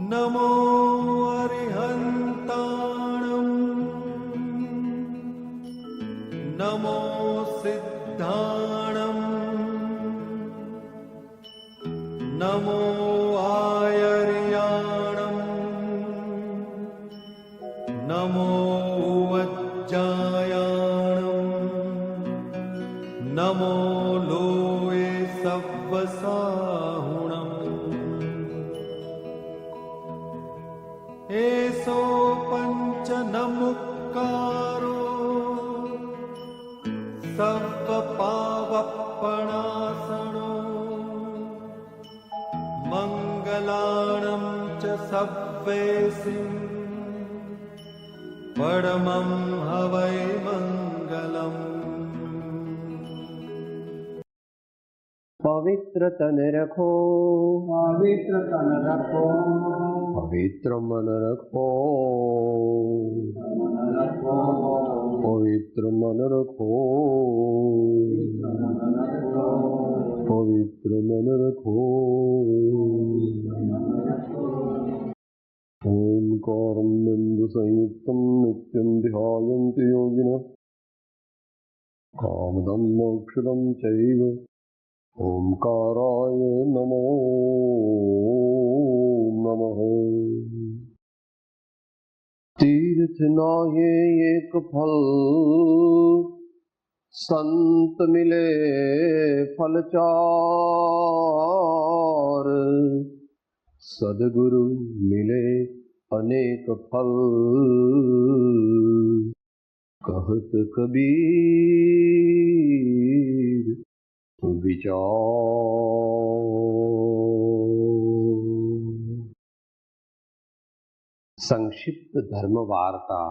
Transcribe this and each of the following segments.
नमो अरिहन्ताणं नमो सिद्धाणं नमो आयर्याणं नमो वज्जायाणं नमो लोये सव्वसाहुणम् एसो पंच नमुक्कारो सव्वपावप्पणासनो मंगलाणं च सव्वेसिं परमं हवै मंगलम्। पवित्र तन रखो, पवित्र तन रखो, पवित्र मन रखो, मन रखो, पवित्र मन रखो, पवित्र मन रखो। ओंकारं बिंदु संयुक्तं नित्यं ध्यायन्ति योगिनः कामदं मोक्षदं चैव ओंकाराय नमो नमः। तीर्थ नाये एक फल, संत मिले फल चार, सद्गुरु मिले अनेक फल, कहत कबीर विचार। संक्षिप्त धर्म वार्ता।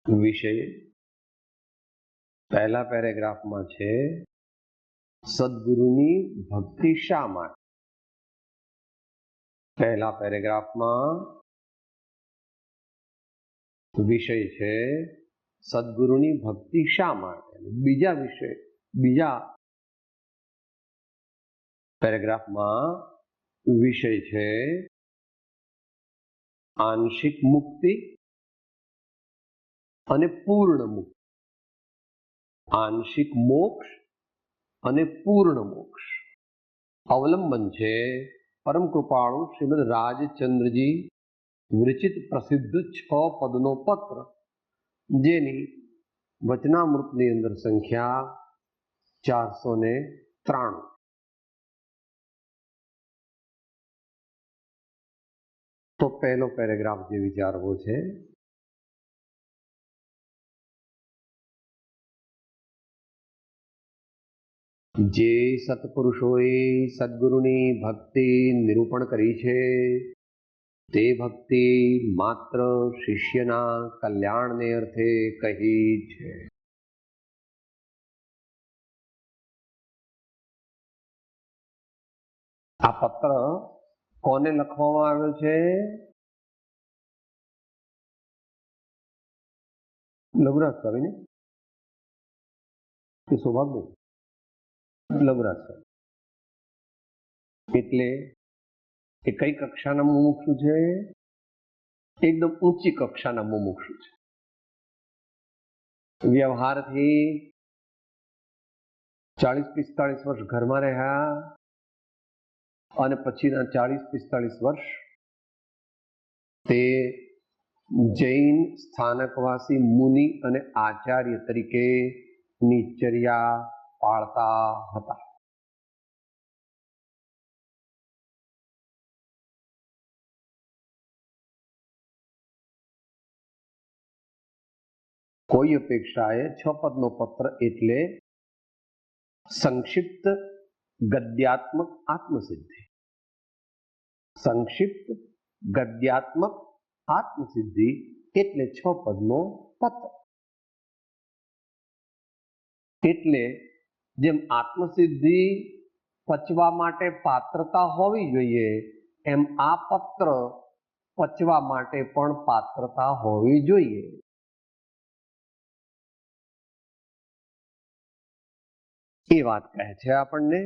વિષય પહેલા પેરેગ્રાફમાં છે સદગુરુની ભક્તિ શા માટે। પહેલા પેરેગ્રાફમાં વિષય છે સદગુરુની ભક્તિ શા માટે। બીજા પેરેગ્રાફમાં વિષય છે આંશિક મુક્તિ અને પૂર્ણ મુક્તિ, આંશિક મોક્ષ અને પૂર્ણ મોક્ષ। અવલંબન છે પરમ કૃપાળુ શ્રીમદ રાજચંદ્રજી વિરચિત પ્રસિદ્ધ 6 પદનો પત્ર, જેની વચનામૃતની અંદર સંખ્યા 493। તો પહેલો પેરેગ્રાફ જે વિચારવો છે, જે સત્પુરુષોએ સદગુરુની ભક્તિ નિરૂપણ કરી છે તે ભક્તિ માત્ર શિષ્યના કલ્યાણને અર્થે કહી છે। આ પત્ર કોને લખવામાં આવ્યો છે? લઘુરાજ સ્વામીને કે સૌભાગ્યભાઈ? લઘુરાજ સ્વામી। એટલે એ કઈ કક્ષાના મુમુક્ષુ છે? એકદમ ઊંચી કક્ષાના મુમુક્ષુ છે। વ્યવહારથી 40-45 વર્ષ ઘરમાં રહ્યા અને પછીના 40-45 વર્ષ તે જૈન સ્થાનકવાસી મુનિ અને આચાર્ય તરીકે નિચર્યા પાળતા હતા। કોઈ અપેક્ષાએ 6 પદનો પત્ર એટલે સંક્ષિપ્ત ગદ્યાત્મક આત્મસિદ્ધિ। સંક્ષિપ્ત ગદ્યાત્મક આત્મસિદ્ધિ એટલે 6 પદનો પત્ર। એટલે જેમ આત્મસિદ્ધિ પચવા માટે પાત્રતા હોવી જોઈએ, એમ આ પત્ર પચવા માટે પણ પાત્રતા હોવી જોઈએ। એ વાત કહે છે આપણને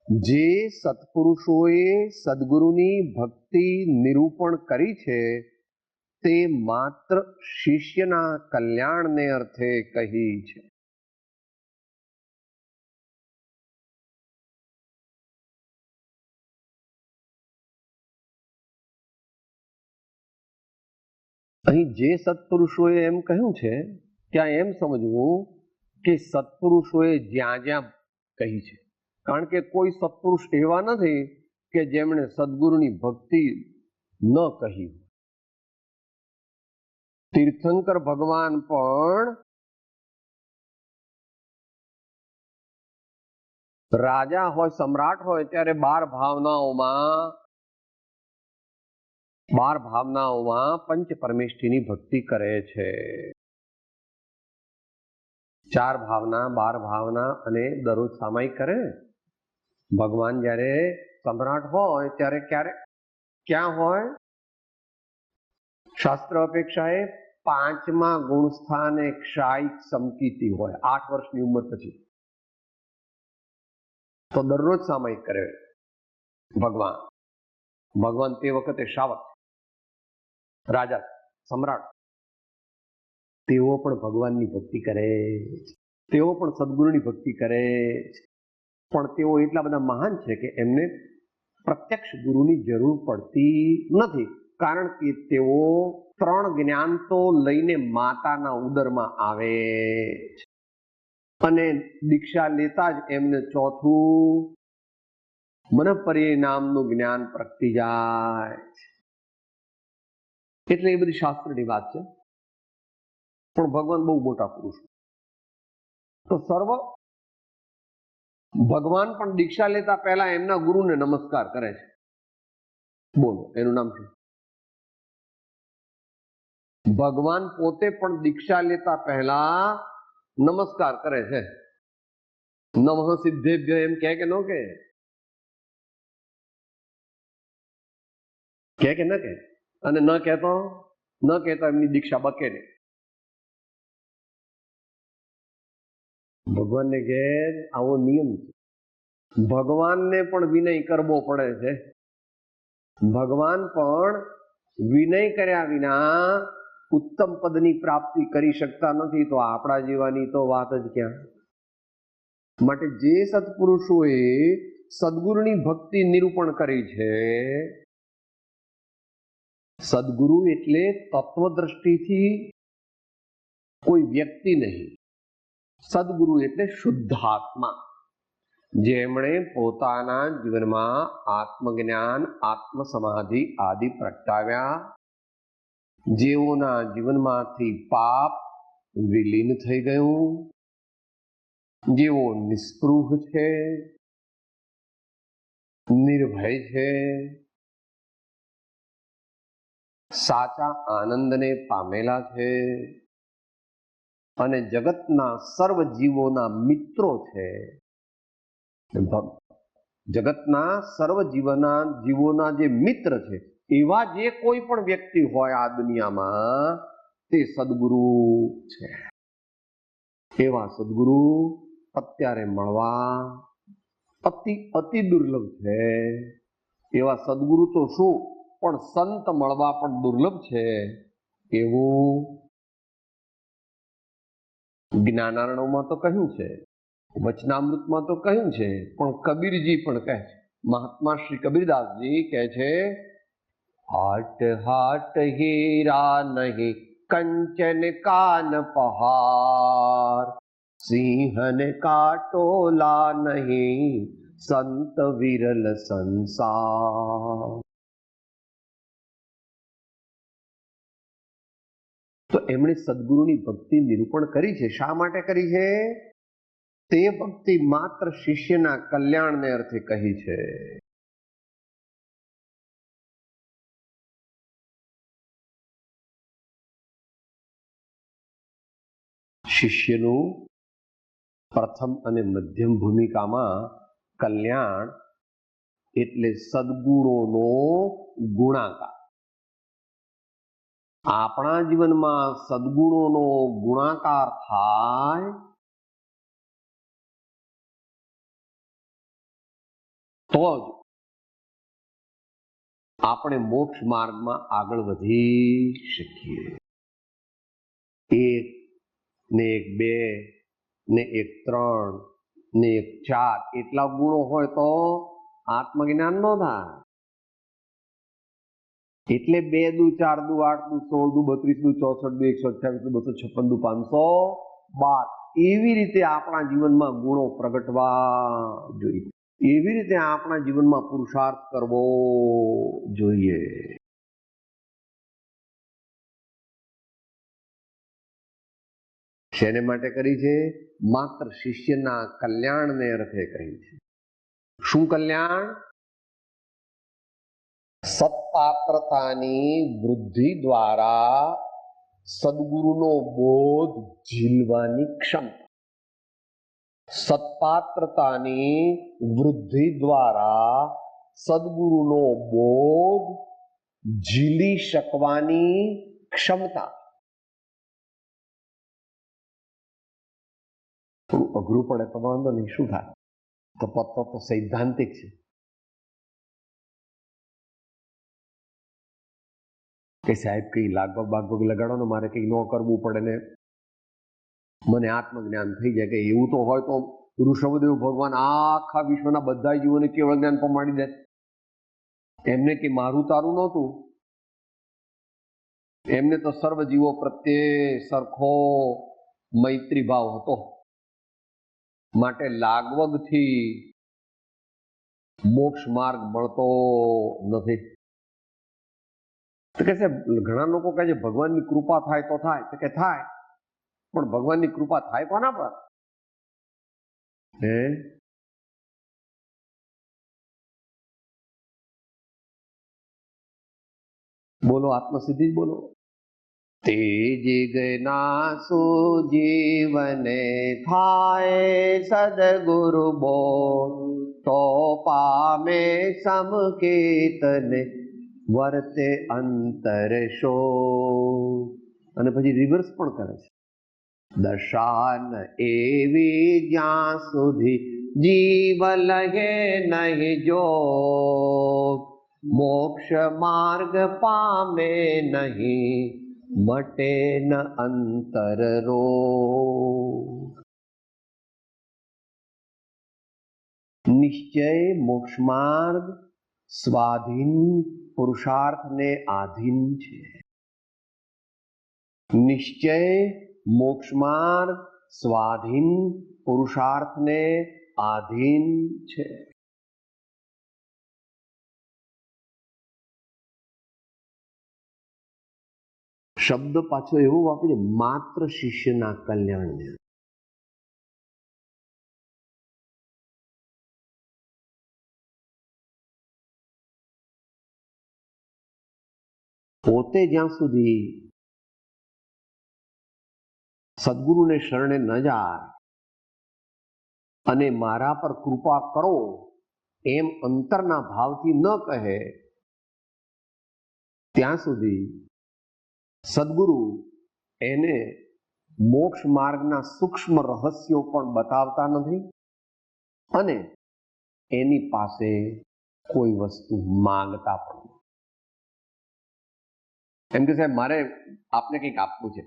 જે સત્પુરુષોએ સદગુરુની ભક્તિ નિરૂપણ કરી છે તે માત્ર શિષ્યના કલ્યાણને અર્થે કહી છે. અહીં જે સત્પુરુષોએ એમ કહ્યું છે ત્યાં એમ સમજવું કે સત્પુરુષોએ જ્યાં જ્યાં કહી છે, કારણ કે કોઈ સત્પુરુષ એવા નથી કે જેમણે સદગુરુની ભક્તિ ન કહી. તીર્થંકર ભગવાન પણ રાજા હોય, સમ્રાટ હોય ત્યારે 12 ભાવનાઓમાં પંચ પરમેષ્ઠીની ભક્તિ કરે છે. 4 ભાવના, 12 ભાવના અને દરરોજ સામાયિક કરે. ભગવાન જ્યારે સમ્રાટ હોય ત્યારે ક્યાં હોય? શાસ્ત્ર અપેક્ષાએ 5મા ગુણસ્થાને ક્ષાયિક સમકીતી હોય, 8 વર્ષની ઉંમર પછી. તો દરરોજ સામાયિક કરે ભગવાન તે વખતે શાવક રાજા, સમ્રાટ, તેઓ પણ ભગવાનની ભક્તિ કરે, તેઓ પણ સદગુરુની ભક્તિ કરે, પણ તેઓ એટલા બધા મહાન છે કે એમને પ્રત્યક્ષ ગુરુની જરૂર પડતી નથી, કારણ કે તેઓ 3 જ્ઞાન તો લઈને માતાના ઉદરમાં આવે છે અને દીક્ષા લેતા જ એમને 4થું મનઃપર્યય નામનું જ્ઞાન પ્રગટી જાય છે. એટલે એ બધી શાસ્ત્રની વાત છે, પણ ભગવાન બહુ મોટા પુરુષ. તો ભગવાન પણ દીક્ષા લેતા પહેલા એમના ગુરુને નમસ્કાર કરે છે. બોલો, એનું નામ શું? ભગવાન પોતે પણ દીક્ષા લેતા પહેલા નમસ્કાર કરે છે. નમઃ સિદ્ધેભ્ય એમ કહે કે ન કહે? કહે કે ન કહે? અને ન કહેતો એમની દીક્ષા બકે નહીં. ભગવાનને ઘેર આવો નિયમ છે. ભગવાનને પણ વિનય કરવો પડે છે. ભગવાન પણ વિનય કર્યા વિના ઉત્તમ પદની પ્રાપ્તિ કરી શકતા નથી, તો આપણા જેવાની તો વાત જ ક્યાં. માટે જે સત્પુરુષોએ સદગુરુની ભક્તિ નિરૂપણ કરી છે, સદગુરુ એટલે તત્વદ્રષ્ટિથી કોઈ વ્યક્તિ નહીં, સદગુરુ એટલે શુદ્ધાત્મા, જેમણે પોતાના જીવનમાં આત્મજ્ઞાન, આત્મસમાધિ આદિ પ્રગટાવ્યા, જેઓના જીવનમાંથી પાપ વિલીન થઈ ગયું, જેઓ નિસ્પૃહ છે, નિર્ભય છે, સાચા આનંદને પામેલા છે અને જગતના સર્વ જીવોના મિત્રો છે. જગતના સર્વ જીવોના જે મિત્ર છે, એવા જે કોઈ પણ વ્યક્તિ હોય આ દુનિયામાં, તે સદગુરુ છે. એવા સદગુરુ અત્યારે મળવા અતિ દુર્લભ છે. એવા સદગુરુ તો શું, પણ સંત મળવા પણ દુર્લભ છે. એવું જ્ઞાનાર્ણવમાં તો કહ્યું છે, વચનામૃતમાં તો કહ્યું છે, પણ કબીરજી પણ કહે છે. મહાત્મા શ્રી કબીરદાસજી કહે છે, હાટ હાટ હીરા નહીં કંચન કાન પહાર, સિંહન કાટોલા નહીં સંત વિરલ સંસાર. તો એમણે સદગુરુની ભક્તિ નિરૂપણ કરી છે. શા માટે કરી છે? તે ભક્તિ માત્ર શિષ્યના કલ્યાણને અર્થે કહી છે. શિષ્યનું પ્રથમ અને મધ્યમ ભૂમિકામાં કલ્યાણ એટલે સદગુણોનો ગુણાકાર. આપણા જીવનમાં સદગુણોનો ગુણાકાર થાય તો જ આપણે મોક્ષ માર્ગમાં આગળ વધી શકીએ. એક ને એક બે ને એક ત્રણ ને એક ચાર એટલા ગુણો હોય તો આત્મજ્ઞાન ન થાય. એટલે 2 દુ 4 દુ 8 દુ 16 દુ 32 દુ 64 દુ 128 દુ 256 દુ 512 એવી રીતે આપણા જીવનમાં ગુણો પ્રગટવા જોઈએ. એવી રીતે આપણા જીવનમાં પુરુષાર્થ કરવો જોઈએ. શેને માટે કરી છે? માત્ર શિષ્યના કલ્યાણને અર્થે કહી છે. શું કલ્યાણ? સત્પાત્રતાની વૃદ્ધિ દ્વારા સદગુરુનો બોધ ઝીલવાની ક્ષમતા. સત્પાત્રતાની વૃદ્ધિ દ્વારા સદગુરુનો બોધ ઝીલી શકવાની ક્ષમતા. થોડું અઘરું પડે તો વાંધો નહીં, શું થાય? તો પત્ર તો સૈદ્ધાંતિક છે કે સાહેબ કઈ લાગભગ બાગભગ લગાડો ને મારે કઈ ન કરવું પડે ને મને આત્મજ્ઞાન થઈ જાય, કે એવું તો હોય તો ઋષભદેવ ભગવાન આખા વિશ્વના બધા જીવોને કેવળ જ્ઞાન પમાડી દે. એમને કે મારું તારું નહોતું, એમને તો સર્વ જીવો પ્રત્યે સરખો મૈત્રી ભાવ હતો. માટે લાગવગથી મોક્ષ માર્ગ મળતો નથી. તો કે છે ઘણા લોકો કહે છે ભગવાનની કૃપા થાય તો થાય, તો કે થાય, પણ ભગવાનની કૃપા થાય કોના પર? હે બોલો, આત્મસિદ્ધિ જ બોલો. તેજ ગના સુજીવને થાય સદગુરુ બોલ તો પામે સમકેતને વર્તે અંતર શો. અને પછી રિવર્સ પણ કરે છે. દશાન એવી જ્યાં સુધી જીવ લહે નહીં જો મોક્ષ માર્ગ પામે નહીં મટે ન અંતર રો. નિશ્ચય મોક્ષ માર્ગ સ્વાધીન પુરુષાર્થને આધીન છે. નિશ્ચય મોક્ષ માર્ગ સ્વાધીન પુરુષાર્થને આધીન છે. શબ્દ પાછો એવો વાપરે માત્ર શિષ્યના કલ્યાણને. પોતે જ્યાં સુધી સદગુરુને શરણે ન જાય અને મારા પર કૃપા કરો એમ અંતરના ભાવથી ન કહે ત્યાં સુધી સદગુરુ એને મોક્ષ માર્ગના સૂક્ષ્મ રહસ્યો પણ બતાવતા નથી અને એની પાસે કોઈ વસ્તુ માંગતા પણ નથી. એમ કે સાહેબ મારે આપને કંઈક આપવું છે,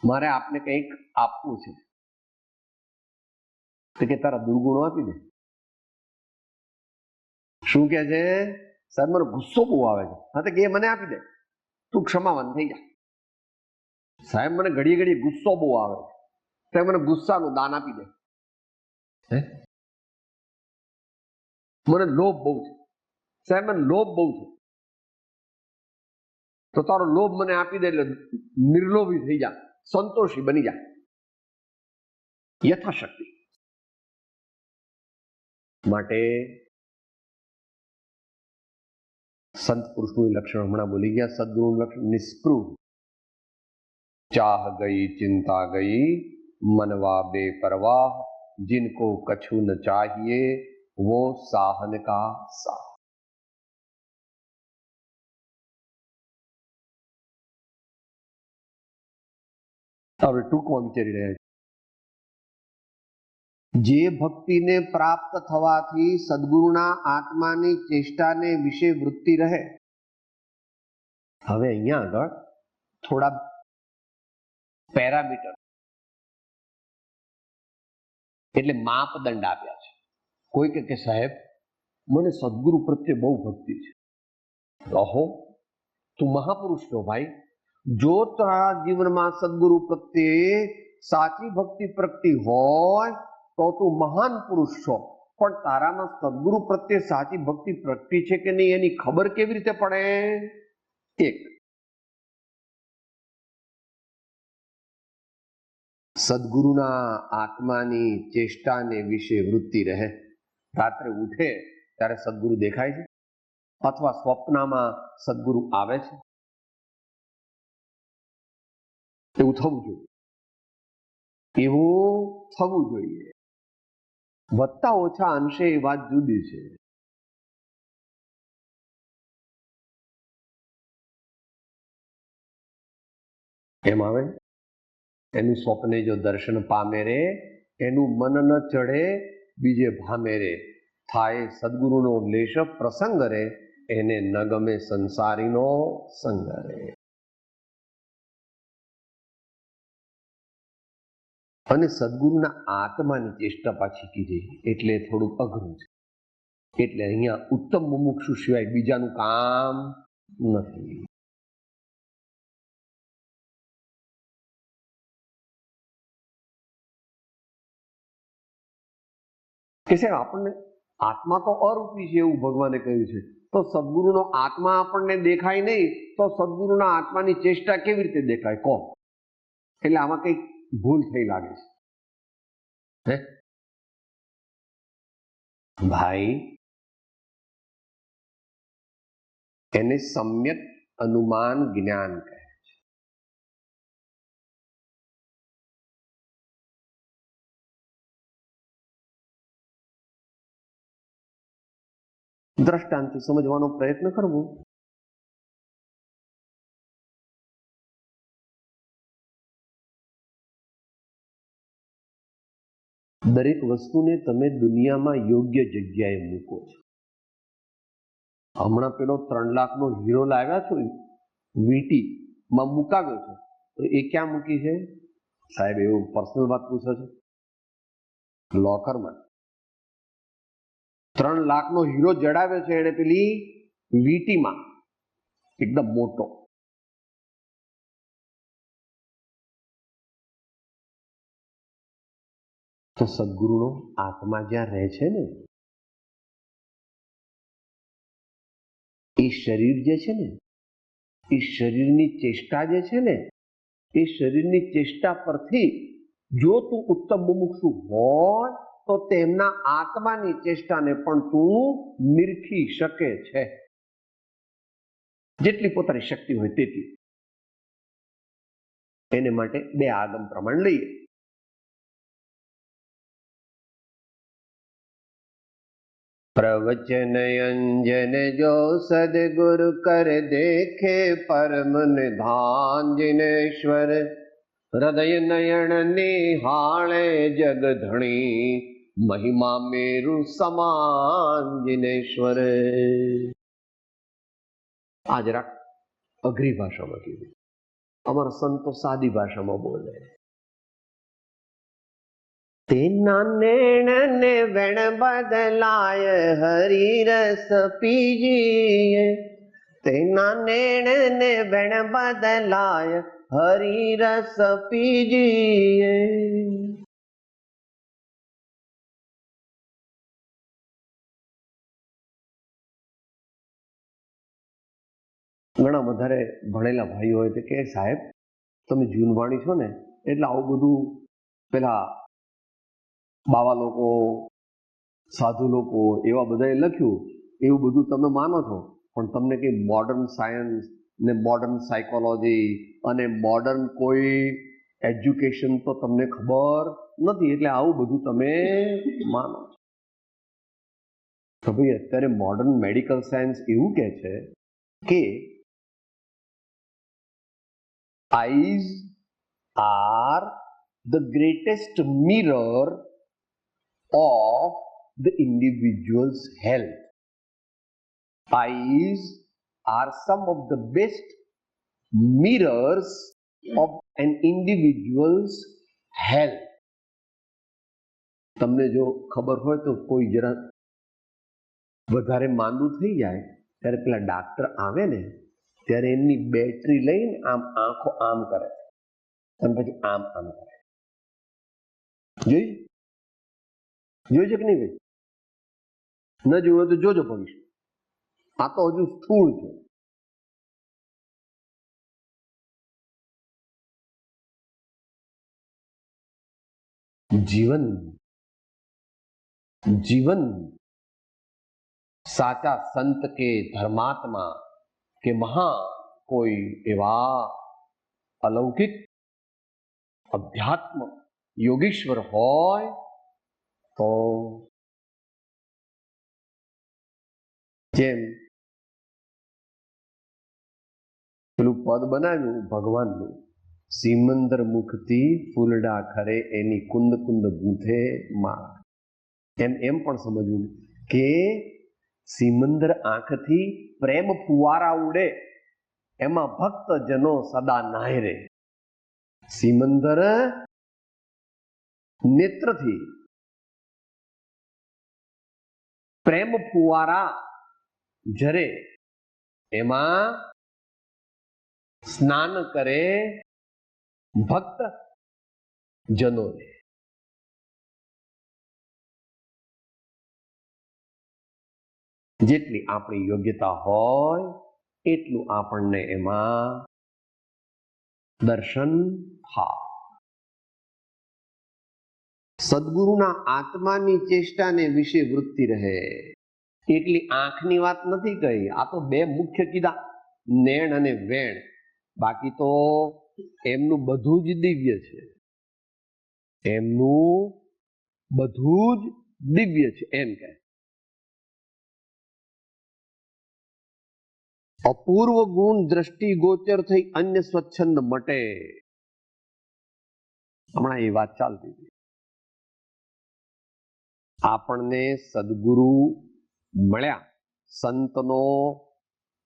મારે આપને કંઈક આપવું છે, તો કે તારા દુર્ગુણો આપી દે. શું કે છે? સાહેબ મને ગુસ્સો બહુ આવે છે. હા તો કે મને આપી દે, તું ક્ષમાવાન થઈ જા. સાહેબ મને ઘડીએ ઘડીએ ગુસ્સો બહુ આવે છે, સાહેબ મને ગુસ્સાનું દાન આપી દે. મને લોભ બહુ છે, સાહેબ મને લોભ બહુ છે, તો તારો લોભ મને આપી દે એટલે નિર્લોભી થઈ જા, સંતોષી બની જા યથાશક્તિ. માટે સંત પુરુષનું લક્ષણ હમણાં બોલી ગયા. સદગુરુનું લક્ષણ નિસ્પૃહ, ચાહ ગઈ ચિંતા ગઈ मनवा बेपरवाह, जिनको कछु न चाहिए वो साहन का साह. હવે ટૂંકમાં વિચારી રહ્યા જે ભક્તિને પ્રાપ્ત થવાથી સદગુરુના આત્માની ચેષ્ટાને વિશે વૃત્તિ રહે. હવે અહીંયા આગળ થોડા પેરામીટર એટલે માપદંડ આપ્યા છે. કોઈ કે સાહેબ મને સદગુરુ પ્રત્યે બહુ ભક્તિ છે. કહો તું મહાપુરુષ છો ભાઈ. જો તારા જીવનમાં સદગુરુ પ્રત્યે સાચી ભક્તિ પ્રગટી હોય તો તું મહાન પુરુષ છો. પણ તારામાં સદગુરુ પ્રત્યે સાચી ભક્તિ પ્રગટી છે કે નહીં એની ખબર કેવી રીતે પડે? એક, સદગુરુના આત્માની ચેષ્ટાને વિશે વૃત્તિ રહે. રાત્રે ઉઠે ત્યારે સદગુરુ દેખાય છે અથવા સ્વપ્નમાં સદગુરુ આવે છે. એવું થવું જોઈએ. એવું થવું જોઈએ. વધતા ઓછા અંશે એ વાત જુદી છે. એમ આવે એનું સ્વપ્ને જો દર્શન પામે રે, એનું મન ન ચડે બીજે ભામે રે. થાય સદગુરુનો લેશ પ્રસંગ રે, એને ન ગમે સંસારીનો સંગ રે. અને સદગુરુના આત્માની ચેષ્ટા પાછી કીધી એટલે થોડું અઘરું છે. એટલે અહીંયા ઉત્તમ મુમુક્ષુ સિવાય બીજાનું કામ નથી. કે સાહેબ આપણને આત્મા તો અરૂપી છે એવું ભગવાને કહ્યું છે, તો સદગુરુનો આત્મા આપણને દેખાય નહીં તો સદગુરુના આત્માની ચેષ્ટા કેવી રીતે દેખાય કહો? એટલે આમાં કઈક ભૂલ થઈ લાગે છે. ભાઈ એને સમ્યક અનુમાન જ્ઞાન કહે. દ્રષ્ટાંતથી સમજવાનો પ્રયત્ન કરવો. દરેક વસ્તુને તમે દુનિયામાં યોગ્ય જગ્યાએ મૂકો છો. હમણાં પેલો 3 લાખનો હીરો લાવ્યા છો વીટીમાં મુકાવ્યો છે, તો એ ક્યાં મૂકી છે સાહેબ? એવું પર્સનલ વાત પૂછો છો? લોકરમાં. 3 લાખનો હીરો જડાવ્યો છે એને પેલી વીટીમાં, એકદમ મોટો. તો સદગુરુનો આત્મા જ્યાં રહે છે ને, એ શરીર જે છે ને, એ શરીરની ચેષ્ટા જે છે ને, એ શરીરની ચેષ્ટા પરથી જો તું ઉત્તમ મુમુક્ષુ હોય તો તેમના આત્માની ચેષ્ટાને પણ તું નિરખી શકે છે, જેટલી પોતાની શક્તિ હોય તેટલી. એને માટે 2 આગમ પ્રમાણ લઈએ. प्रवचन अंजन जो सदगुरु कर देखे परम निधान जिनेश्वर हृदय नयन निहाळे जग धणी महिमा मेरु समान जिनेश्वर. आज राख अघरी भाषाમાં કીધું. અમારા સંતો સાદી ભાષામાં બોલે. તેના નેણને વેણ બદલાય હરિ રસ પીજીએ. તેના નેણને વેણ બદલાય હરિ રસ પીજીએ. ઘણા વધારે ભણેલા ભાઈઓ હોય તો કે સાહેબ તમે જૂનવાણી છો ને એટલે આવું બધું પેલા બાવા લોકો, સાધુ લોકો એવા બધાએ લખ્યું એવું બધું તમે માનો છો, પણ તમને કઈ મોડર્ન સાયન્સ ને મોડર્ન સાયકોલોજી અને મોડર્ન કોઈ એજ્યુકેશન તો તમને ખબર નથી, એટલે આવું બધું તમે માનો છો. તો ભાઈ અત્યારે મોડર્ન મેડિકલ સાયન્સ એવું કહે છે કે eyes are the greatest mirror of the individual's health. Eyes are some of the best mirrors of an individual's health. તમને જો ખબર હોય તો કોઈ જરા વધારે માંદું થઈ જાય ત્યારે પેલા ડાક્ટર આવે ને ત્યારે એમની બેટરી લઈને આમ આંખો આમ કરે અને પછી આમ આમ કરે. જોઈ છે કે નહીં ભાઈ? ન જોયું તો જોજો ભવિષ્ય. આ તો હજુ સ્થૂળ છે. जीवन साचा संत के धर्मात्मा के महा कोई एवा अलौकिक अध्यात्म योगीश्वर होय तो જેમ પેલું પદ બનાવ્યું ભગવાનનું, સિમંદર મુખથી ફૂલડા ખરે એની કુંદ કુંદ ગૂંથે માં. એમ પણ સમજવું કે સિમંદર આંખથી પ્રેમ ફુવારા ઉડે એમાં ભક્ત જનો સદા નાય રે. સિમંદર નેત્રથી પ્રેમ ફુવારા જરે એમાં સ્નાન કરે ભક્ત જનો રે. જેટલી આપણી યોગ્યતા હોય એટલું આપણને એમાં દર્શન થાય. સદગુરુના આત્માની ચેષ્ટાને વિશે વૃત્તિ રહે. એટલી આંખની વાત નથી કહી, આ તો બે મુખ્ય કીધા, નેણ અને વેણ. બાકી તો એમનું બધું જ દિવ્ય છે, એમનું બધું જ દિવ્ય છે એમ કહે. અપૂર્વ ગુણ દ્રષ્ટિ ગોચર થઈ અન્ય સ્વચ્છંદ મટે. હમણાં એ વાત ચાલતી હતી. આપણને સદગુરુ મળ્યા, સંતનો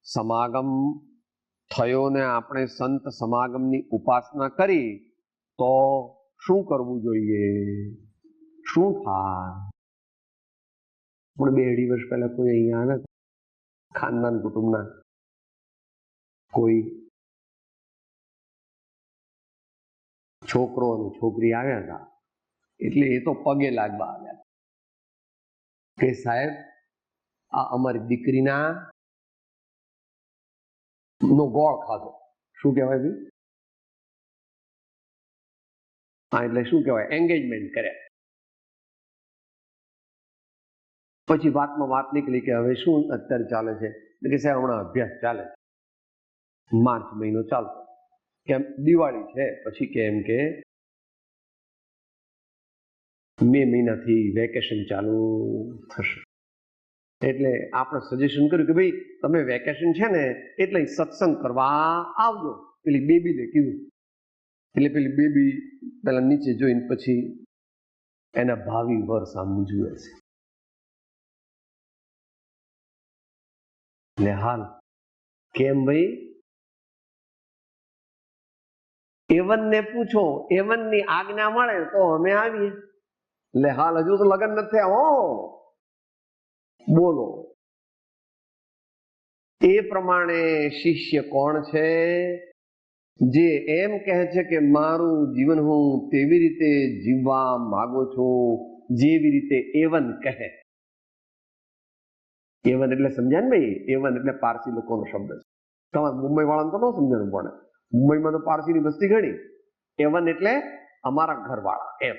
સમાગમ થયો ને આપણે સંત સમાગમની ઉપાસના કરી તો શું કરવું જોઈએ? શું થાય? પણ 2-2.5 વર્ષ પહેલા કોઈ અહીંયા આવ્યા, ખાનદાન કુટુંબના કોઈ છોકરો અને છોકરી આવ્યા હતા. એટલે એ તો પગે લાગવા આવ્યા કે સાહેબ આ અમારી દીકરીના નો ગોળ ખાધો. શું કહેવાય ભાઈ? હા, એટલે શું કહેવાય, એંગેજમેન્ટ કર્યા. પછી વાતમાં વાત નીકળી કે હવે શું અત્યારે ચાલે છે? કે સાહેબ હમણાં અભ્યાસ ચાલે, માર્ચ મહિનો ચાલતો, કેમ દિવાળી છે પછી કેમ કે મે મહિનાથી વેકેશન ચાલુ થશે. એટલે આપણે સજેશન કર્યું કે ભાઈ તમે વેકેશન છે ને એટલે સત્સંગ કરવા આવજો. પેલી બેબીને કીધું. એટલે પેલી બેબી પેલા નીચે જોઈને પછી એના ભાવિ વર સામું જુએ છે. એટલે હાલ કેમ ભાઈ? એવનને પૂછો, એવનની આજ્ઞા મળે તો અમે આવીએ. એટલે હાલ હજુ તો લગ્ન નથી થયા. હો બોલો. એ પ્રમાણે શિષ્ય કોણ છે? જે એમ કહે છે કે મારું જીવન હું તેવી રીતે જીવવા માંગુ છું જેવી રીતે એવન કહે. એવન એટલે સમજાય ને ભાઈ? એવન એટલે પારસી લોકોનો શબ્દ છે. તમારે મુંબઈ વાળાને તો ન સમજણ પડે. મુંબઈમાં તો પારસીની વસ્તી ઘણી. એવન એટલે અમારા ઘરવાળા એમ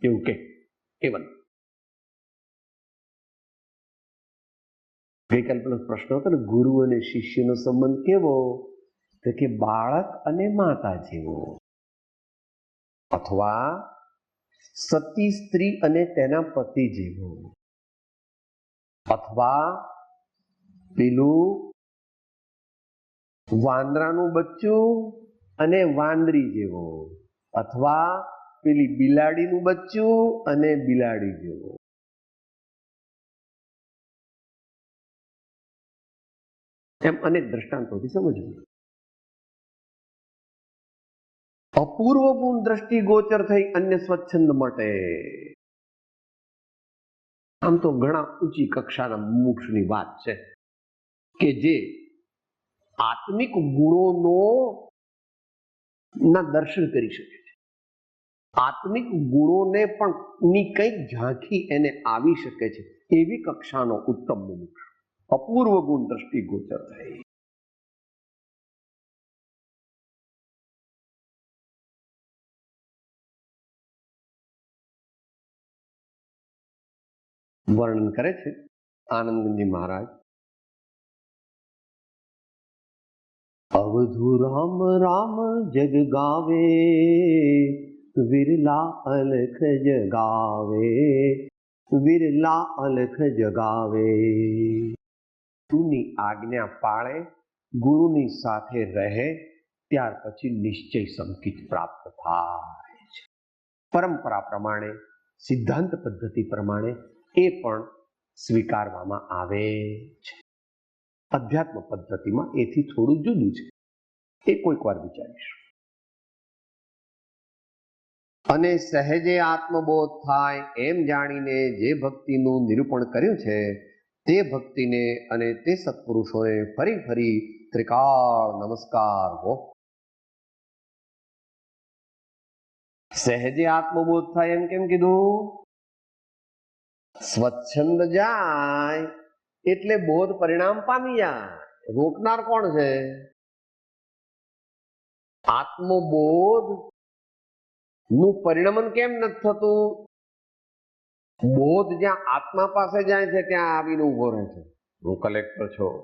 એવું કે એવન. ગઈકાલ પેલો પ્રશ્ન હતો ને, ગુરુ અને શિષ્યનો સંબંધ કેવો? તો કે બાળક અને માતા જેવો, અથવા સતી સ્ત્રી અને તેના પતિ જેવો, અથવા પેલું વાંદરાનું બચ્ચું અને વાંદરી જેવો, અથવા પેલી બિલાડીનું બચ્ચું અને બિલાડી જેવો. એમ અનેક દ્રષ્ટાંતોથી સમજવું. અપૂર્વ ગુણ દ્રષ્ટિ ગોચર થઈ અન્ય સ્વચ્છંદ માટે. આમ તો ઘણા ઊંચી કક્ષાના મુમુક્ષુની વાત છે કે જે આત્મિક ગુણોનો ના દર્શન કરી શકે છે. આત્મિક ગુણોને પણ ની કંઈક ઝાંખી એને આવી શકે છે એવી કક્ષાનો ઉત્તમ મુમુક્ષ. અપૂર્વ ગુણ દ્રષ્ટિ ગોચર થઈ. વર્ણન કરે છે આનંદજી મહારાજ. અવધુ રામ રામ જગ ગાવે, વિરલા અલખ જગાવે, વિરલા અલખ જગાવે. ગુરુની આજ્ઞા પાળે, ગુરુની સાથે રહે, ત્યાર પછી નિશ્ચય સંકિત પ્રાપ્ત થાય છે. પરંપરા પ્રમાણે, સિદ્ધાંત પદ્ધતિ પ્રમાણે એ પણ સ્વીકારવામાં આવે છે. અધ્યાત્મ પદ્ધતિમાં એથી થોડું જુદું છે, એ કોઈક વાર વિચારીશું. અને સહેજે આત્મબોધ થાય એમ જાણીને જે ભક્તિનું નિરૂપણ કર્યું છે તે ભક્તિને અને તે સત્પુરુષોને ફરી ફરી ત્રિકાળ નમસ્કાર હો. સહેજે આત્મબોધ થાય એમ કેમ કીધું? સ્વચ્છંદ જાય એટલે બોધ પરિણામ પામી જાય. રોકનાર કોણ છે? આત્મબોધ નું પરિણમન કેમ નથી થતું? બોધ જ્યાં આત્મા પાસે જાય છે ત્યાં આવીને ઉભો રહે છે. હું કલેક્ટર છું,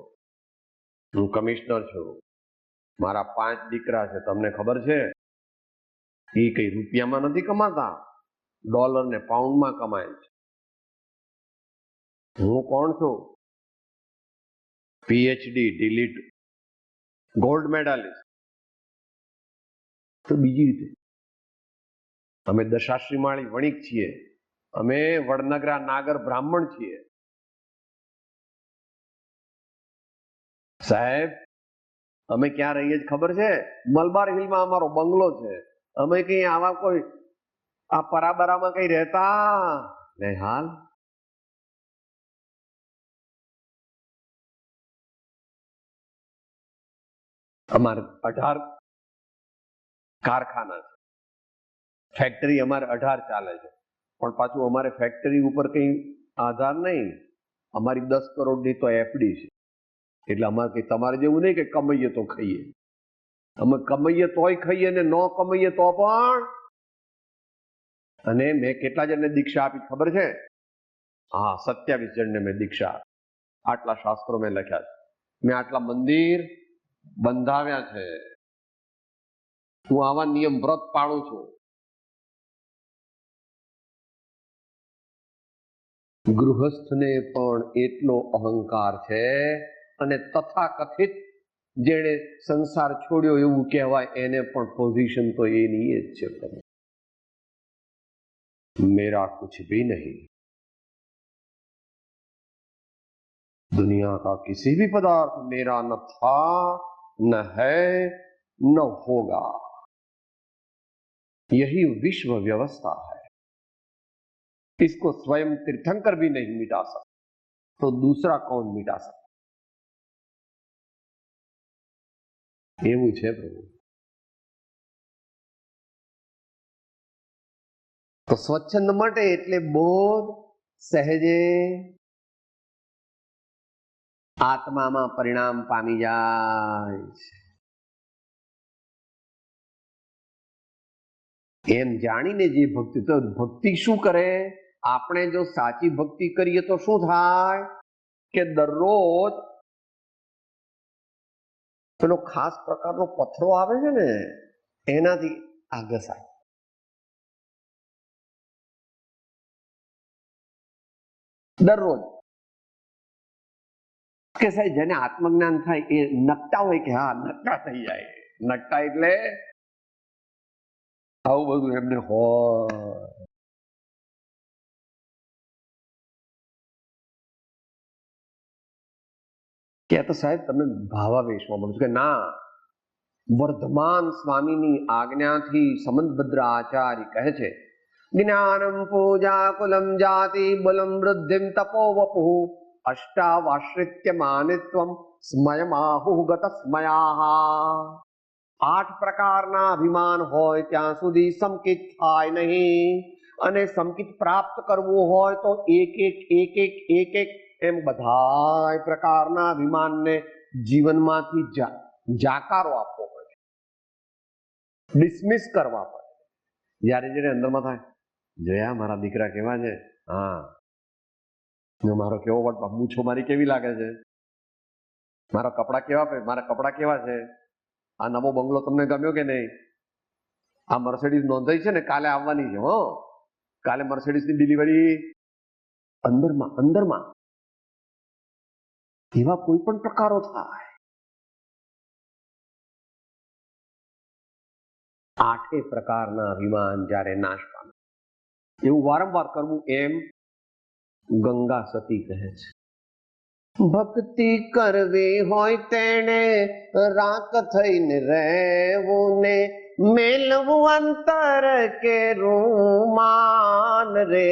હું કમિશનર છું, મારા 5 દીકરા છે, તમને ખબર છે? એ કઈ રૂપિયામાં નથી કમાતા, ડોલર ને પાઉન્ડમાં કમાય છે. હું કોણ છું? PhD delete gold medallist. તો બીજી રીતે અમે દશાશ્રી માળી વણિક છીએ, અમે વડનગરા નાગર બ્રાહ્મણ છીએ. સાહેબ અમે ક્યાં રહીએ છીએ ખબર છે? મલબાર હિલમાં અમારો બંગલો છે. અમે કઈ આવા કોઈ આ પરાબરામાં કઈ રહેતા નહીં. હાલ અમારે 18 કારખાના છે, ફેક્ટરી અમારે 18 ચાલે છે, પણ પાછું અમારે ફેક્ટરી ઉપર કઈ આધાર નહીં. અમારી 10 કરોડની તો એફડી છે. એટલે અમારે કઈ તમારે જેવું નહીં કે કમાઈએ તો ખાઈએ. અમે કમાઈએ તોય ખાઈએ ને ન કમાઈએ તો પણ. અને મેં કેટલા જણને દીક્ષા આપી ખબર છે? હા, 27 જણને મેં દીક્ષા. આટલા શાસ્ત્રો મેં લખ્યા છે, મેં આટલા મંદિર બંધાવ્યા છે, હું આવા નિયમ વ્રત પાળું છું. ગૃહસ્થને પણ એટલો અહંકાર છે અને તથાકથિત જેણે સંસાર છોડ્યો એવું કહેવાય એને પણ પોઝિશન તો એની જ છે. મેરા કુછ ભી નહીં, दुनिया का किसी भी पदार्थ मेरा न था, न है, न होगा. यही विश्व व्यवस्था है. इसको स्वयं तीर्थंकर भी नहीं मिटा सकता, तो दूसरा कौन मिटा सकता? એવું છે પ્રભુ. તો સ્વચ્છંદ માટે એટલે બોધ સહેજે આત્મામાં પરિણામ પામી જાય છે એમ જાણીને જે ભક્તિ, તો ભક્તિ શું કરે? આપણે જો સાચી ભક્તિ કરીએ તો શું થાય કે દરરોજ પેલો ખાસ પ્રકારનો પથરો આવે છે ને એનાથી આ ઘસાય. દરરોજ કે સાહેબ જેને આત્મજ્ઞાન થાય એ નકટા હોય કે હા નકટા થઈ જાય. નકટા એટલે આવું બધું એમને હોય. કે તો સાહેબ તમે ભાવાવેશમાં બોલો છો કે ના, વર્ધમાન સ્વામીની આજ્ઞાથી સમંતભદ્ર આચાર્ય કહે છે જ્ઞાનમ પૂજા કુલમ જાતિ બલમ વૃદ્ધિમ તપો વપુ અષ્ટાવાશ્રિત્ય માનિત્વમ સ્મયમાહુ ગત સ્મયાહ. 8 પ્રકારના અભિમાન હોય ત્યાં સુધી સંકિત થાય નહીં, અને સંકિત પ્રાપ્ત કરવું હોય તો એક એમ બધા પ્રકારના અભિમાનને જીવનમાંથી જાકારો આપવો પડે, ડિસમિસ કરવા પડે. જ્યારે જ્યારે અંદરમાં થાય જોયા મારા દીકરા કેવા છે, હા મારો કેવો વટ મૂછો મારી કેવી લાગે છે, મારા કપડા કેવા છે, આ નવો બંગલો તમને ગમ્યો કે નહીં, આ મર્સિડીઝ નોંધાઈ છે ને કાલે આવવાની છે, હો કાલે મર્સિડીઝની ડિલિવરી. અંદરમાં એવા કોઈ પણ પ્રકારો થાય. 8 પ્રકારના અભિમાન જ્યારે નાશ પામે એવું વારંવાર કરવું એમ ગંગા સતી કહે છે. ભક્તિ કરવી હોય તેને રાક થઈને રહેવું ને મેલવું અંતર કે રૂમાન રે,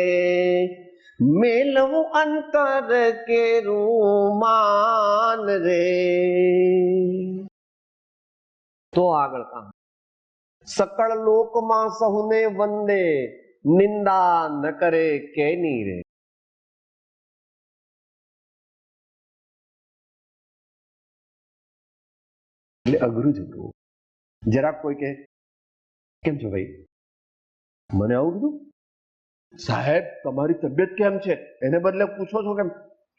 મેલવું અંતર કે રૂમાન રે. તો આગળ કામ સકળ લોકમાં સહુને વંદે નિંદા ન કરે કેની રે. એટલે અઘરું જ હતું. જરાક કોઈ કે કેમ છો ભાઈ, મને આવું કીધું, સાહેબ તમારી તબિયત કેમ છે એને બદલે પૂછો છો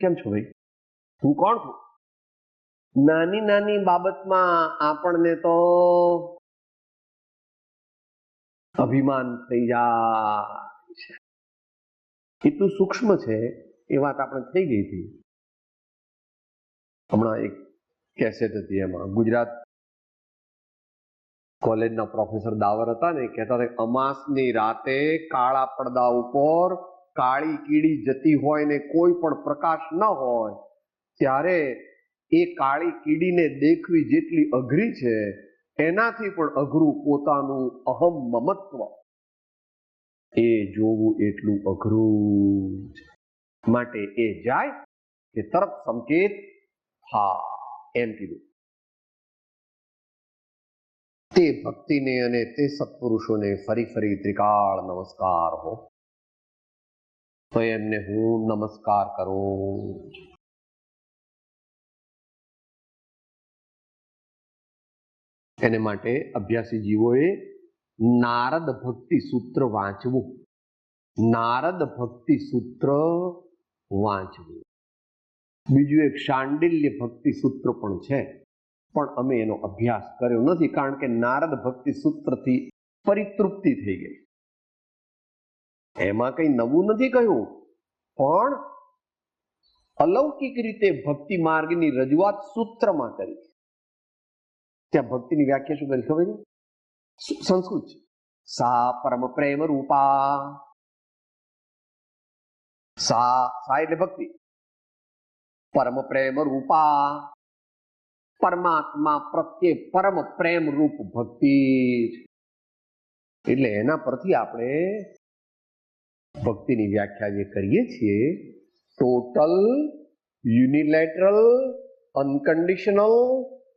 કેમ છો ભાઈ, હું કોણ છું. નાની નાની બાબતમાં આપણને તો અભિમાન થઈ જાય છે. એટલું સૂક્ષ્મ છે એ વાત આપણે થઈ ગઈ હતી. હમણાં એક કેસેટ હતી, એમાં ગુજરાત કોલેજના પ્રોફેસર દાવર હતા ને, કહેતા હતા અમાસની રાતે કાળા પડદા ઉપર કાળી કીડી જતી હોય ને કોઈ પણ પ્રકાશ ન હોય ત્યારે એ કાળી કીડીને દેખવી જેટલી અઘરી છે એનાથી પણ અઘરું પોતાનું અહમ મમત્વ એ જોવું એટલું અઘરું છે. માટે એ જાય કે તરત સંકેત હા એમ કીધું. તે ભક્તિને અને તે સત્પુરુષોને ફરી ફરી ત્રિકાળ નમસ્કાર હો. તો એમને હું નમસ્કાર કરું. એને માટે અભ્યાસી જીવોએ નારદ ભક્તિ સૂત્ર વાંચવું, નારદ ભક્તિ સૂત્ર વાંચવું. બીજું એક શાંડિલ્ય ભક્તિ સૂત્ર પણ છે, પણ અમે એનો અભ્યાસ કર્યો નથી, કારણ કે નારદ ભક્તિ સૂત્રથી પરિતૃપ્તિ થઈ ગઈ. એમાં કઈ નવું નથી કહ્યું, પણ અલૌકિક રીતે ભક્તિ માર્ગની રજૂઆત સૂત્રમાં કરી. ત્યાં ભક્તિની વ્યાખ્યા શું કરી ખબર છે? સંસ્કૃત છે. સા પરમ પ્રેમ રૂપા. સા એટલે ભક્તિ, પરમ પ્રેમ રૂપા પરમાત્મા પ્રત્યે પરમ પ્રેમ રૂપ ભક્તિ. એટલે એના પરથી આપણે ભક્તિની વ્યાખ્યા જે કરીએ છીએ, total unilateral unconditional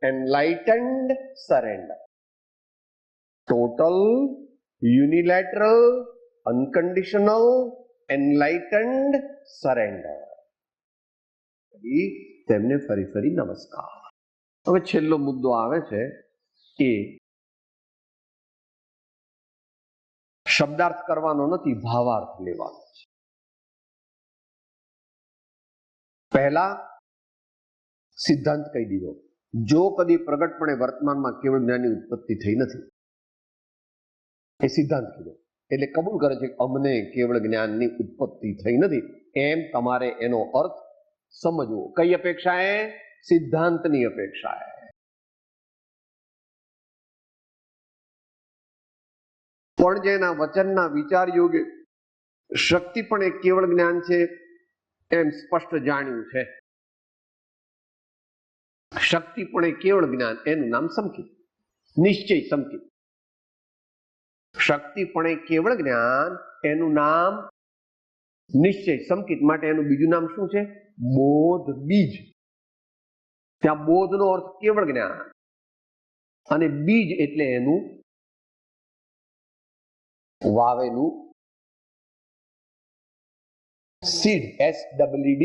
enlightened surrender. Total unilateral unconditional enlightened surrender. તેમને ફરી ફરી નમસ્કાર. હવે છેલ્લો મુદ્દો આવે છે કે શબ્દાર્થ કરવાનો નથી, ભાવાર્થ લેવાનો છે. પહેલા સિદ્ધાંત કહી દીધો, જો કદી પ્રગટપણે વર્તમાનમાં કેવળ જ્ઞાનની ઉત્પત્તિ થઈ નથી, એ સિદ્ધાંત કીધો. એટલે કબૂલ કરે છે કે અમને કેવળ જ્ઞાનની ઉત્પત્તિ થઈ નથી, એમ તમારે એનો અર્થ સમજવો. કઈ અપેક્ષાએ? સિદ્ધાંતની અપેક્ષાએ. પણ જેના વચનના વિચાર યોગે શક્તિ પણ એક કેવળ જ્ઞાન છે એમ સ્પષ્ટ જાણ્યું છે. શક્તિ પણ એ કેવળ જ્ઞાન, એનું નામ સંકિત, નિશ્ચય સંકિત. શક્તિ પણ એ કેવળ જ્ઞાન, એનું નામ નિશ્ચય સંકિત. માટે એનું બીજું નામ શું છે? બોધ બીજ. ત્યાં બોધનો અર્થ કેવળ જ્ઞાન અને બીજ એટલે એનું વાવેલું સીડ, SEED.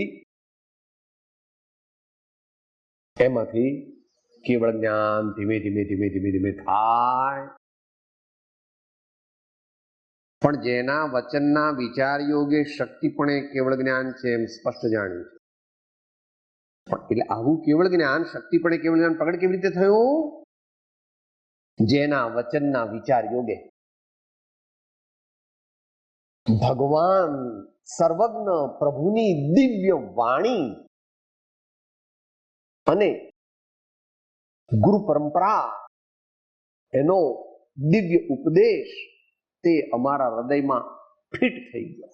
એમાંથી કેવળ જ્ઞાન ધીમે ધીમે ધીમે ધીમે ધીમે થાય. પણ જેના વચનના વિચાર યોગે શક્તિ પણ એ કેવળ જ્ઞાન છે એમ સ્પષ્ટ જાણ્યું છે. એટલે આવું કેવળ જ્ઞાન, શક્તિ પણ એ કેવળ જ્ઞાન પ્રગટ કેવી રીતે થયું? જેના વચનના વિચાર યોગે ભગવાન સર્વજ્ઞ પ્રભુની દિવ્ય વાણી અને ગુરુ પરંપરા, એનો દિવ્ય ઉપદેશ તે અમારા હૃદયમાં ફિટ થઈ ગયો.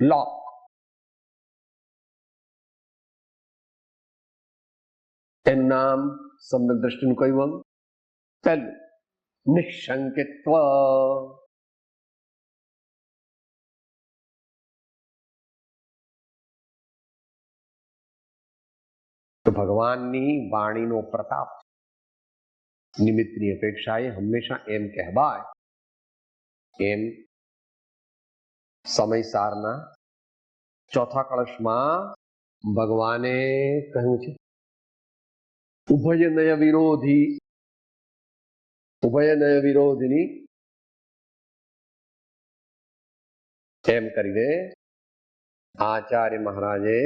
લોક. એનું નામ સમ્યક દ્રષ્ટિનું કયું? પહેલું નિઃશંકિત્વ. તો ભગવાનની વાણીનો પ્રતાપ. નિમિત્તની અપેક્ષાએ હંમેશા એમ કહેવાય એમ સમયસારના ચોથા કળશમાં ભગવાને કહ્યું છે, ઉભયનય વિરોધી, ઉભયનય વિરોધીની એમ કરીને આચાર્ય મહારાજે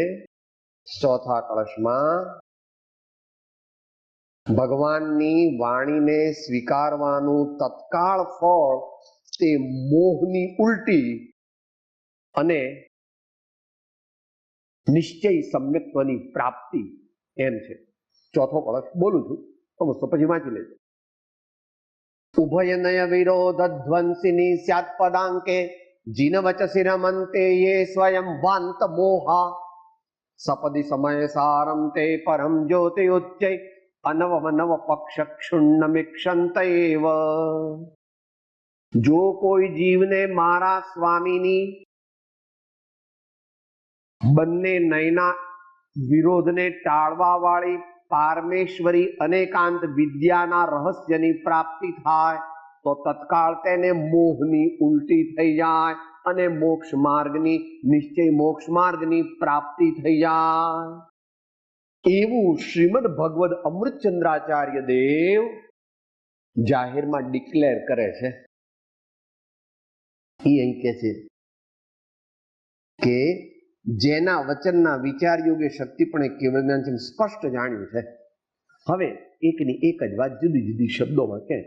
ચોથા કળશમાં ભગવાનની વાણીને સ્વીકારવાનું તત્કાળ ફળ તે મોહની ઉલટી અને નિશ્ચય સમ્યક્ત્વની પ્રાપ્તિ એમ છે. ચોથો કળશ બોલું છું, તો પછી વાંચી લેજો. ઉભયનય વિરોધ ધ્વંસિની સ્યાત પદાંકે જીનવચસી રમંતે યે સ્વયં વાંત મોહા સપદી સમય સારમ તે પરમ જ્યોતિયુચ્ચય અનવ નવ પક્ષ ક્ષુન્નમિક્ષંતૈવ. જો કોઈ જીવને મારા સ્વામીની બંને નયના વિરોધને ટાળવા વાળી પારમેશ્વરી અનેકાંત વિદ્યાના રહસ્યની પ્રાપ્તિ થાય તો તત્કાળ તેને મોહની ઉલટી થઈ જાય અને મોક્ષ માર્ગની, નિશ્ચય મોક્ષ માર્ગની પ્રાપ્તિ થઈ જાય. એવું શ્રીમદ ભગવદ અમૃતચંદ્રાચાર્ય દેવ જાહેરમાં ડિક્લેર કરે છે. એ અહીં કે છે કે જેના વચનના વિચાર યોગે શક્તિ પણ એક કેવળ જ્ઞાન છે સ્પષ્ટ જાણ્યું છે. હવે એકની એક જ વાત જુદી જુદી શબ્દોમાં કે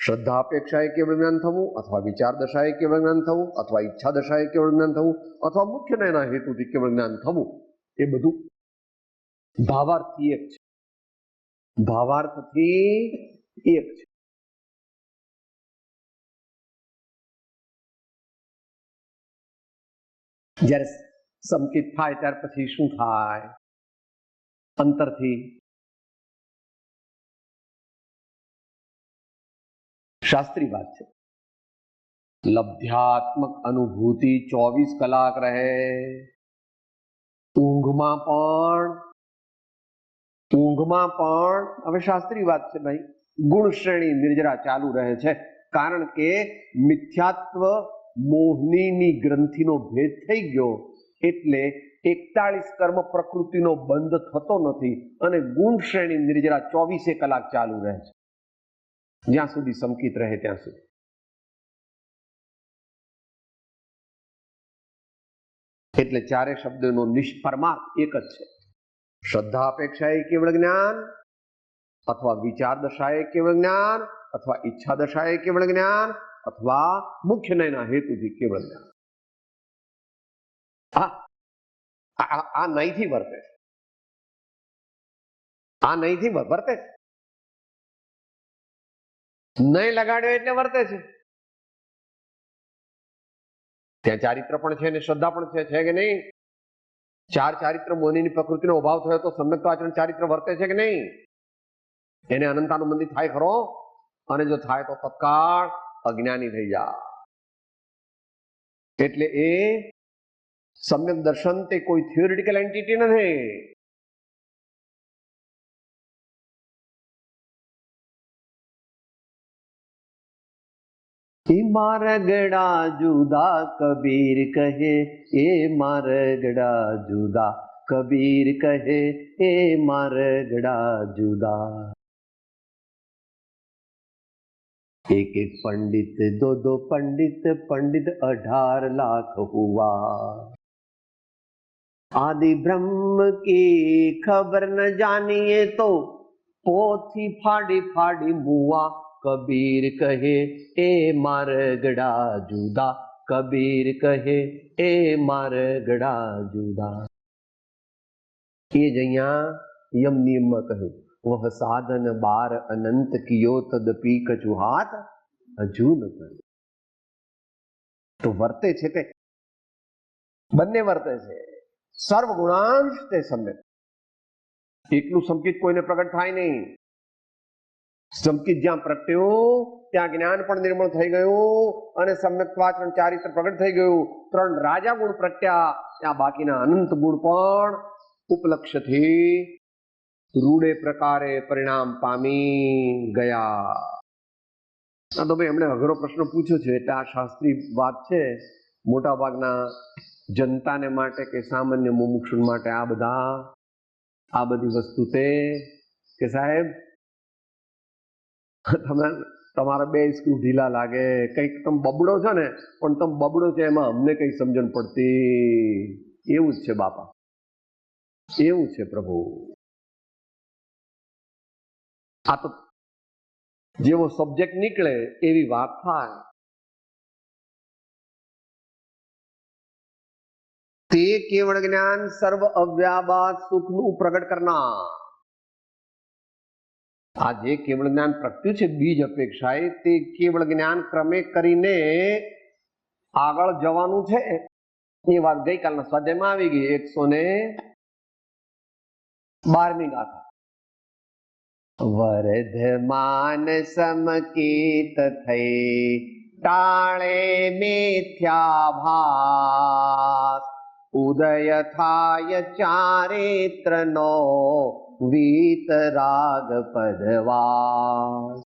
શ્રદ્ધા અપેક્ષાએ કેવળ જ્ઞાન થવું, અથવા વિચાર દશાએ કેવળ જ્ઞાન થવું, અથવા ઈચ્છા દશાએ કેવળ જ્ઞાન થવું, અથવા મુખ્ય નયના હેતુથી કેવળ જ્ઞાન થવું, એ બધું ભાવાર્થથી એક છે. ભાવાર્થથી એક છે. જ્યારે સંકિત થાય ત્યાર પછી શું થાય? અંતરથી શાસ્ત્રી વાત છે, લબ્ધ્યાત્મક અનુભૂતિ 24 કલાક રહે. ઊંઘમાં પણ હવે શાસ્ત્રી વાત છે ભાઈ, ગુણ શ્રેણી નિર્જરા ચાલુ રહે છે. કારણ કે મિથ્યાત્વ મોહની ગ્રંથિનો ભેદ થઈ ગયો એટલે 41 કર્મ પ્રકૃતિનો બંધ થતો નથી અને ગુણ શ્રેણી નિર્જરા 24 કલાક ચાલુ રહે છે, જ્યાં સુધી સંકિત રહે ત્યાં સુધી. એટલે ચારે શબ્દોનો નિષ્પરમાર્થ એક જ છે. શ્રદ્ધા અપેક્ષાએ કેવળ જ્ઞાન, અથવા વિચાર દશાએ કેવળ જ્ઞાન, અથવા ઈચ્છા દશાએ કેવળ જ્ઞાન, અથવા મુખ્ય નયના હેતુથી કેવળ જ્ઞાન. આ નહીંથી વર્તે છે, આ નહીંથી વર્તે છે. નહીં લગાડ્યો એટલે વર્તે છે. ત્યાં ચારિત્ર પણ છે ને શ્રદ્ધા પણ છે કે નહીં? ચાર ચારિત્ર મોનીની પ્રકૃતિનો અભાવ થયો તો સમ્યક આચરણ ચારિત્ર વર્તે છે કે નહીં? એને અનંતાનુબંધી થાય ખરો? અને જો થાય તો તત્કાળ અજ્ઞાની થઈ જાય. એટલે એ સમ્યક દર્શન તે કોઈ થિયોરિટિકલ એન્ટિટી નથી. એ મારગડા જુદા કબીર કહે, એ મારગડા જુદા કબીર કહે, એ મારગડા જુદા. एक एक पंडित दो दो पंडित, पंडित 18 लाख हुआ. आदि ब्रह्म की खबर न जानिए तो पोथी फाड़ी फाड़ी मुआ. कबीर कहे ए मारगड़ा जुदा, कबीर कहे ए मारगड़ा जुदा. એ જ અહીંયા યમ નિયમમાં કહ્યું, વહ સાધન બાર અનંત કિયો તદપી કછુ હાથ હજુ ન કર્યો. તો વર્તે છે તે બંને વર્તે છે. સર્વ ગુણાંશ તે સમ્યક. એકલું સંકિત કોઈને પ્રગટ થાય નહીં. સંકિત જ્યાં પ્રગટ્યો ત્યાં જ્ઞાન પણ નિર્મળ થઈ ગયું અને સમ્યક્વાચરણ ચારિત્ર પ્રગટ થઈ ગયું. 3 રાજા ગુણ પ્રગટ્યા, ત્યાં બાકીના અનંત ગુણ પણ ઉપલક્ષ્યથી રૂડે પ્રકારે પરિણામ પામી ગયા. આ તો ભાઈ એમણે અઘરો પ્રશ્ન પૂછ્યો છે એટલે આ શાસ્ત્રી વાત છે. મોટા ભાગના જનતાને માટે કે સામાન્ય મુમુક્ષુ માટે આ બધી વસ્તુ તે કે સાહેબ તમારા 2 સ્ક્રૂ ઢીલા લાગે, કંઈક તમે બબડો છો ને, પણ તમે બબડો છે એમાં અમને કઈ સમજણ પડતી. એવું જ છે બાપા, એવું છે પ્રભુ. આ તો જેવો સબ્જેક્ટ નીકળે એવી વાત થાય. તે કેવળ જ્ઞાન સર્વ અવ્યાબાદ સુખનું પ્રગટ કરનાર. આ જે કેવળ જ્ઞાન પ્રગટ્યું છે બીજ અપેક્ષાએ, તે કેવળ જ્ઞાન ક્રમે કરીને આગળ જવાનું છે. એ વાત ગઈકાલના સ્વાધ્યાયમાં આવી ગઈ. 112મી ગાથા. વર્ધમાન સમકીત થઈ ટાળે મિથ્યાભાસ, ઉદય થાય ચારિત્રનો વીતરાગ પદવાસ.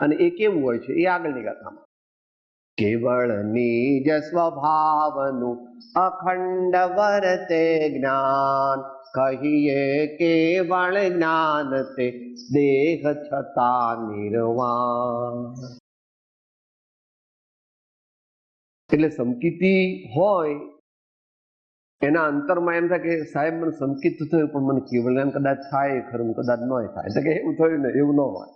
અને એ કેવું હોય છે એ આગળની ગાથામાં. કેવળ નિજ સ્વભાવનું અખંડ વર્તે જ્ઞાન, કહીએ કેવળ જ્ઞાન તે દેહ છતાં નિર્વાણ. એટલે સંકિતી હોય એના અંતરમાં એમ થાય કે સાહેબ મને સંકિત થયું પણ મને કેવળ જ્ઞાન કદાચ થાય ખરું, કદાચ ન થાય. એટલે કે એવું થયું ને એવું ન હોય.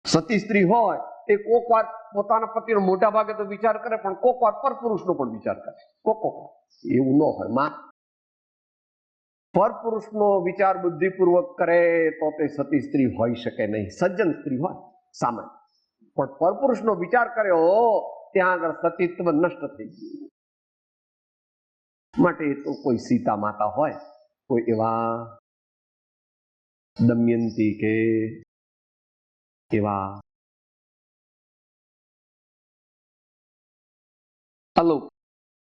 સતી સ્ત્રી હોય એ કોક વાર પોતાના પતિનો મોટા ભાગે તો વિચાર કરે પણ કોક વાર પરપુરુષનો પણ વિચાર કરે. કોક એવું ન હોય. માં પરપુરુષનો વિચાર બુદ્ધિપૂર્વક કરે તો તે સતી સ્ત્રી હોઈ શકે નહીં. સજ્જન સ્ત્રી હોય સામાન્ય, પણ પરપુરુષનો વિચાર કર્યો ત્યાં આગળ સતીત્વ નષ્ટ થઈ ગયું. માટે તો કોઈ સીતા માતા હોય, કોઈ એવા દમયંતી કે એવા અલોક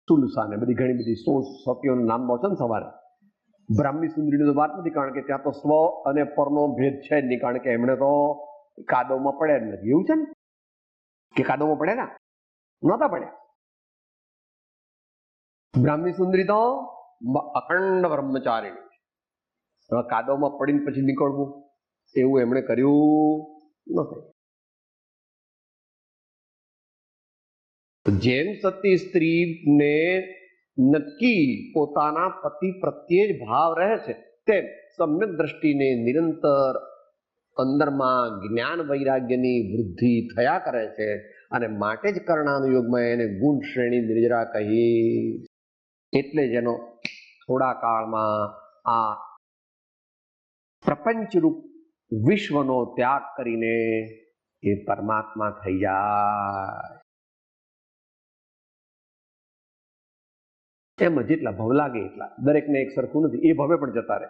સુલુસા ને બધી ઘણી બધી સતીઓનું નામ છે ને સવારે. બ્રાહ્મી સુંદરીની તો વાત નથી, કારણ કે ત્યાં તો સ્વ અને પરનો ભેદ છે જ નહીં, કારણ કે એમણે તો કાદવમાં પડ્યા જ નથી. એવું છે ને કે કાદવમાં પડ્યા ના નહોતા પડ્યા. બ્રાહ્મી સુંદરી તો અખંડ બ્રહ્મચારીણી. હવે કાદવમાં પડીને પછી નીકળવું એવું એમણે કર્યું નથી. જેમ સતી સ્ત્રીને નક્કી પોતાના પતિ પ્રત્યે જ ભાવ રહે છે, તેમ સમ્યક દ્રષ્ટિને નિરંતર અંદરમાં જ્ઞાન વૈરાગ્યની વૃદ્ધિ થયા કરે છે. અને માટે જ કર્ણાનુયોગમાં એને ગુણ શ્રેણી નિર્જરા કહી. એટલે જેનો થોડા કાળમાં આ પ્રપંચરૂપ વિશ્વનો ત્યાગ કરીને એ પરમાત્મા થઈ જાય. એમ જેટલા ભવ લાગે એટલા, દરેકને એક સરખું નથી. એ ભવે પણ જતા રહે.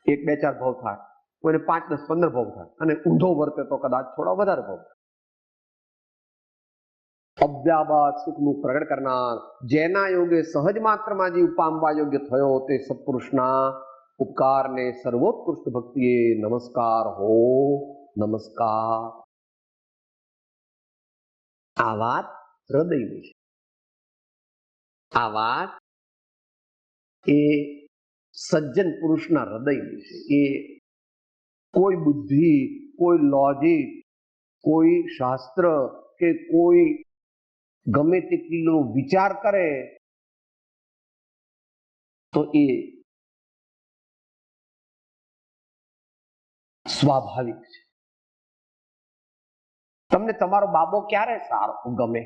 1, 2, 4 ભવ થાય, કોઈને 5, 10, 15 ભવ થાય, અને ઊંધો વર્તે તો કદાચ થોડા વધારે ભવ. અવ્યાબાદ સુખનું પ્રગટ કરનાર, જેના યોગે સહજ માત્રમાં જીવ પામવા યોગ્ય થયો, તે સત્પુરુષના ઉપકારને સર્વોત્કૃષ્ટ ભક્તિએ નમસ્કાર હો, નમસ્કાર. આ વાત હૃદયની છે. આ વાત એ સજ્જન પુરુષના હૃદયની છે. એ કોઈ બુદ્ધિ, કોઈ લોજિક, કોઈ શાસ્ત્ર કે કોઈ ગમે તેટલો વિચાર કરે તો એ સ્વાભાવિક છે. તમને તમારો બાબો ક્યારે સારો ગમે?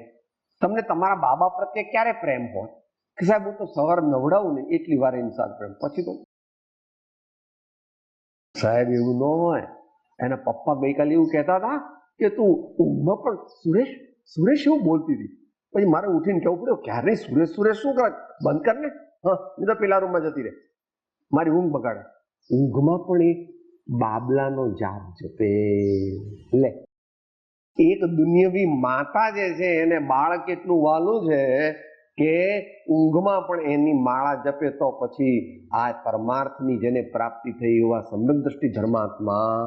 તમને તમારા બાબા પ્રત્યે ક્યારે પ્રેમ હોય કે સાહેબ હું તો સવાર નવડાવું ને એટલી વાર એની સાથે પ્રેમ, પછી તો સાહેબ એવું ન હોય. એના પપ્પા ગઈકાલે એવું કહેતા હતા કે તું ઊંઘમાં પણ સુરેશ સુરેશ એવું બોલતી હતી. પછી મારે ઉઠીને કહેવું પડ્યું, ક્યારે સુરેશ સુરેશ શું કરે, બંધ કર ને. હા, એ તો પેલા રૂમમાં જતી રહે, મારી ઊંઘ બગાડે. ઊંઘમાં પણ એ બાબલાનો જાપ જપે. લે, એક દુનિયાવી માતા જે છે એને બાળક એટલું વાલું છે કે ઊંઘમાં પણ એની માળા જપે. તો પછી આ પરમાર્થની જેને પ્રાપ્તિ થઈ એવા સમ્યક દ્રષ્ટિ ધર્માત્મા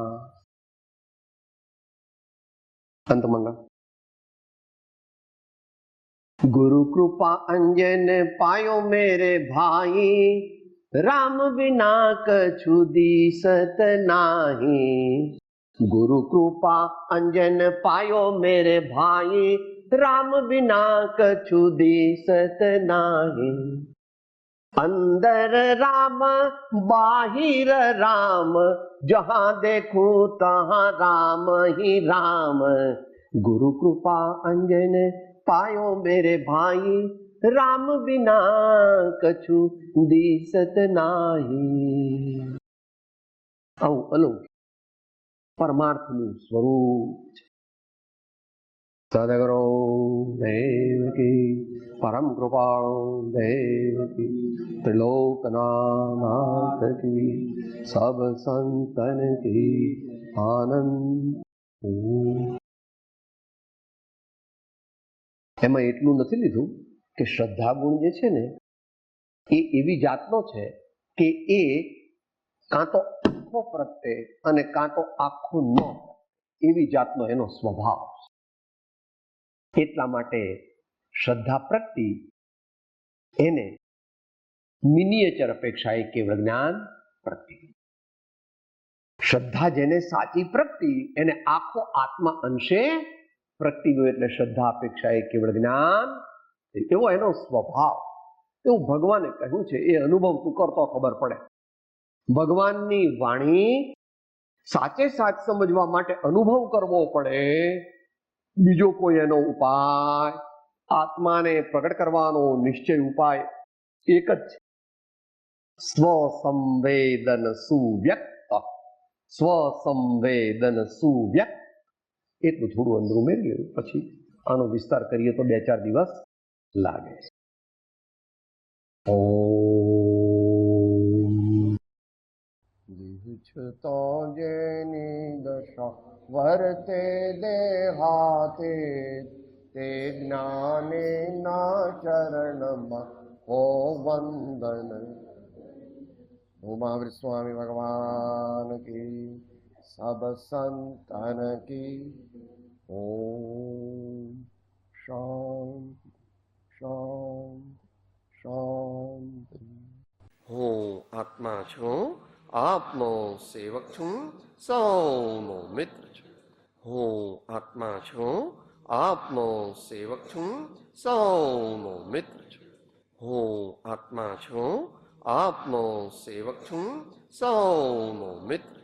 અંતમંગળ. गुरु कृपा अंजन पायो मेरे भाई, राम बिना कछु दिसत नाही. गुरु कृपा अंजन पायो मेरे भाई, राम बिना कछु दिसत नाही. अंदर राम बाहिर राम, जहाँ देखूं तहाँ राम ही राम. गुरु कृपा अंजन पायो मेरे भाई, राम बिना कछु दिसत नाही. આવું અલૌકિક પરમાર્થનું સ્વરૂપ છે. સદગુરુ દેવકી, પરમ કૃપાળુ દેવકી, ત્રિલોકનાથ કી, સબ સંતન કી આનંદ. એમાં એટલું નથી લીધું કે શ્રદ્ધા ગુણ જે છે ને એ એવી જાતનો છે કે એ કાં તો આખો પ્રગટે અને કાં તો આખો ન, એવી જાતનો એનો સ્વભાવ છે. એટલા માટે શ્રદ્ધા પ્રગતિ એને મિનિએચર અપેક્ષા એ કેવળ જ્ઞાન પ્રગતિ. શ્રદ્ધા જેને સાચી પ્રગતિ એને આખો આત્મા અંશે પ્રગતિ ગયો. એટલે શ્રદ્ધા અપેક્ષા એ કેવળ જ્ઞાન, એવો એનો સ્વભાવ. એવું ભગવાને કહ્યું છે. એ અનુભવ તું કરતો ખબર પડે. ભગવાનની વાણી સાચે સાચ સમજવા માટે અનુભવ કરવો પડે. બીજો કોઈ એનો ઉપાય, આત્માને પ્રગટ કરવાનો નિશ્ચય ઉપાય એક જ છે. સ્વસંવેદન સુવ્યક્ત. સ્વસંવેદન સુવ્યક્ત એટલું થોડું અંદર ઉમેરી લેવું. પછી આનો વિસ્તાર કરીએ તો 2-4 દિવસ લાગે. તો જેની દશા વર્તે દેહાતે, તે જ્ઞાને ના ચરણમાં હો વંદન. ઉમા સ્વામી ભગવાન કી, સબ સંતન કી. ઓમ શાંતિ શાંતિ શાંતિ. હું આત્મા છું, આપનો સેવક છું, સૌનો મિત્ર છું. હું આત્મા છું, આપનો સેવક છું, સૌનો મિત્ર છું. હું આત્મા છું, આપનો સેવક છું, સૌનો મિત્ર.